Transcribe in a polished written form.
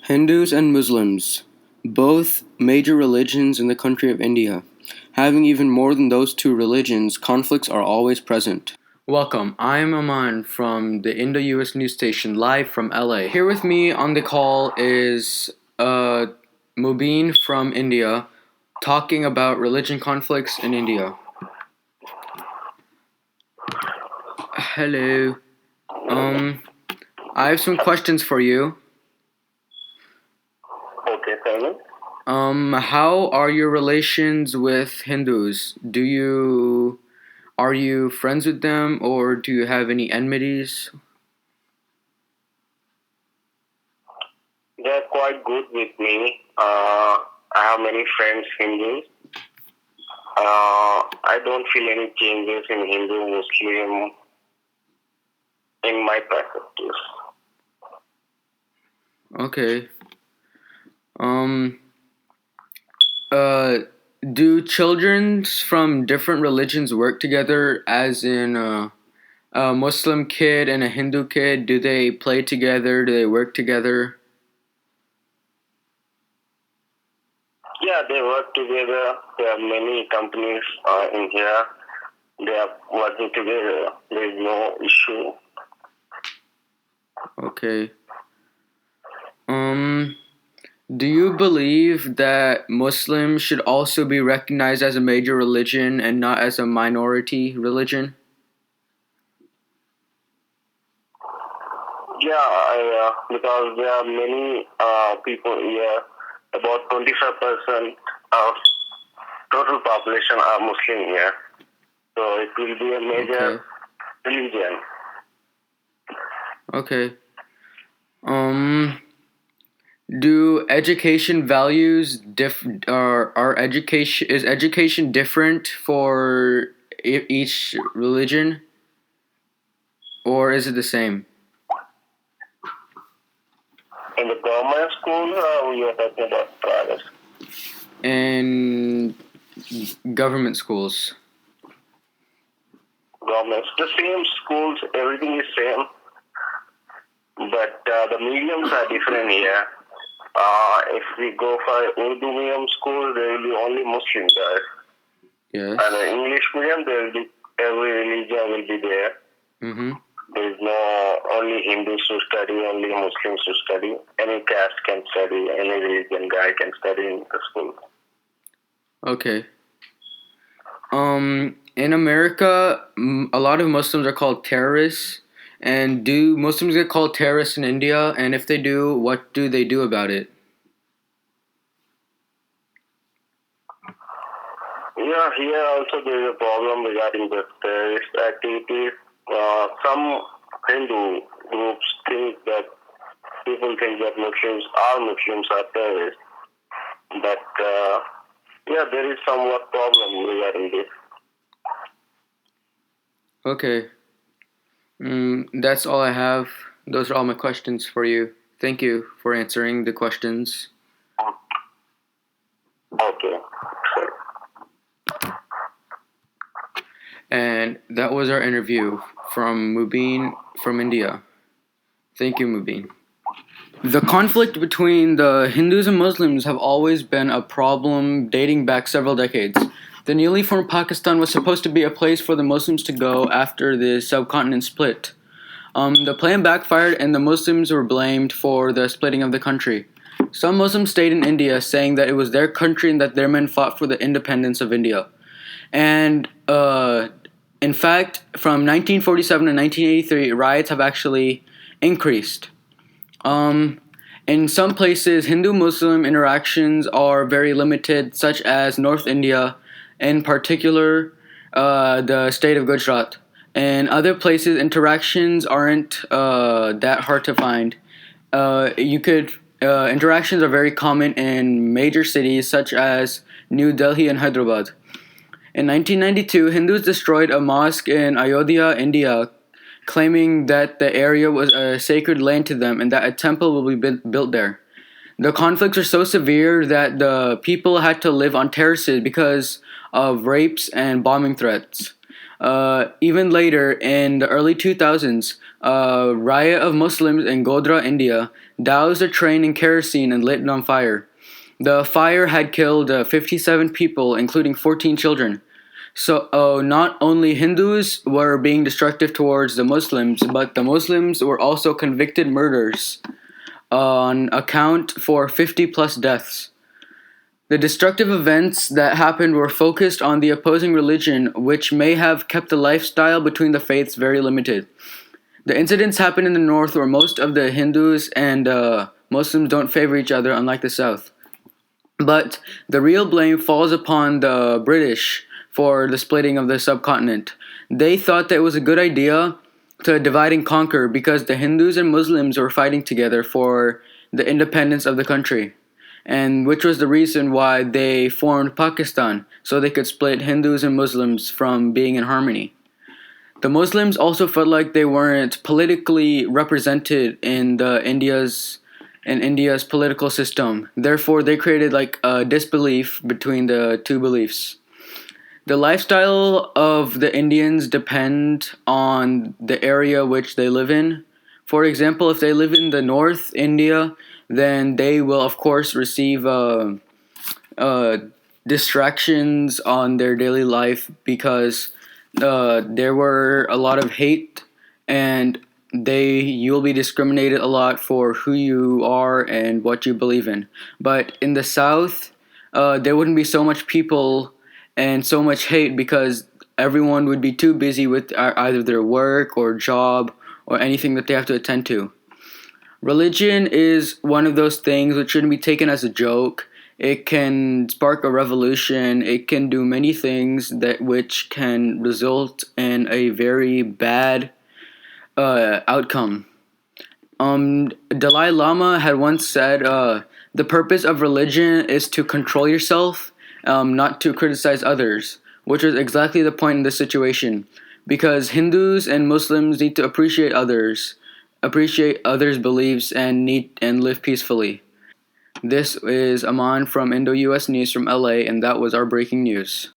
Hindus and Muslims, both major religions in the country of India. Having even more than those two religions, conflicts are always present. Welcome, I'm Aman from the Indo-Us news station, live from LA. Here with me on the call is Mubin from India, talking about religion conflicts in India. Hello. I have some questions for you. Okay, tell me. How are your relations with Hindus? Are you friends with them, or do you have any enmities? They're quite good with me. I have many friends Hindus. I don't feel any changes in Hindu Muslim in my perspective. Okay. Um, do children from different religions work together, as in a Muslim kid and a Hindu kid? Do they play together? Do they work together? Yeah, they work together. There are many companies in here. They are working together. There is no issue. Okay. Do you believe that Muslims should also be recognized as a major religion and not as a minority religion? Yeah, because there are many people here. About 25% of total population are Muslim here. So it will be a major religion. Okay. Do education values are education is education different for each religion, or is it the same? In the government school, we are talking about private. In government schools. Governments, the same schools, everything is same, but the mediums are different here. If we go for Urdu medium school, there will be only Muslims there. Yes. And the English medium, there will be every religion will be there. Mm-hmm. There is no only Hindus to study, only Muslims to study. Any caste can study, any religion guy can study in the school. Okay. In America, a lot of Muslims are called terrorists. And do Muslims get called terrorists in India? And if they do, what do they do about it? Yeah, here also there is a problem regarding the terrorist activities. Some Hindu groups think that people think that all Muslims are terrorists. But yeah, there is somewhat problem regarding this. Okay. That's all I have. Those are all my questions for you. Thank you for answering the questions. Okay. And that was our interview from Mubin from India. Thank you, Mubin. The conflict between the Hindus and Muslims have always been a problem dating back several decades. The newly formed Pakistan was supposed to be a place for the Muslims to go after the subcontinent split. The plan backfired and the Muslims were blamed for the splitting of the country. Some Muslims stayed in India, saying that it was their country and that their men fought for the independence of India. And in fact, from 1947 to 1983, riots have actually increased. In some places, Hindu-Muslim interactions are very limited, such as North India, in particular, the state of Gujarat. In other places, interactions aren't that hard to find. Interactions are very common in major cities such as New Delhi and Hyderabad. In 1992, Hindus destroyed a mosque in Ayodhya, India, claiming that the area was a sacred land to them and that a temple will be built there. The conflicts were so severe that the people had to live on terraces because of rapes and bombing threats. Even later, in the early 2000s, a riot of Muslims in Godhra, India, doused a train in kerosene and lit it on fire. The fire had killed 57 people, including 14 children. So, not only Hindus were being destructive towards the Muslims, but the Muslims were also convicted murderers on account for 50 plus deaths. The destructive events that happened were focused on the opposing religion, which may have kept the lifestyle between the faiths very limited. The incidents happened in the north, where most of the Hindus and Muslims don't favor each other, unlike the south. But the real blame falls upon the British for the splitting of the subcontinent. They thought that it was a good idea to divide and conquer because the Hindus and Muslims were fighting together for the independence of the country, and which was the reason why they formed Pakistan, so they could split Hindus and Muslims from being in harmony. The Muslims also felt like they weren't politically represented in India's political system. Therefore, they created like a disbelief between the two beliefs. The lifestyle of the Indians depend on the area which they live in. For example, if they live in the North India, then they will of course receive uh, distractions on their daily life because there were a lot of hate, and you'll be discriminated a lot for who you are and what you believe in. But in the South, there wouldn't be so much people and so much hate because everyone would be too busy with either their work or job or anything that they have to attend to. Religion is one of those things which shouldn't be taken as a joke. It can spark a revolution. It can do many things that which can result in a very bad outcome. Dalai Lama had once said, "The purpose of religion is to control yourself, not to criticize others," which is exactly the point in this situation. Because Hindus and Muslims need to appreciate others' beliefs, and live peacefully. This is Aman from Indo-Us News from LA, and that was our breaking news.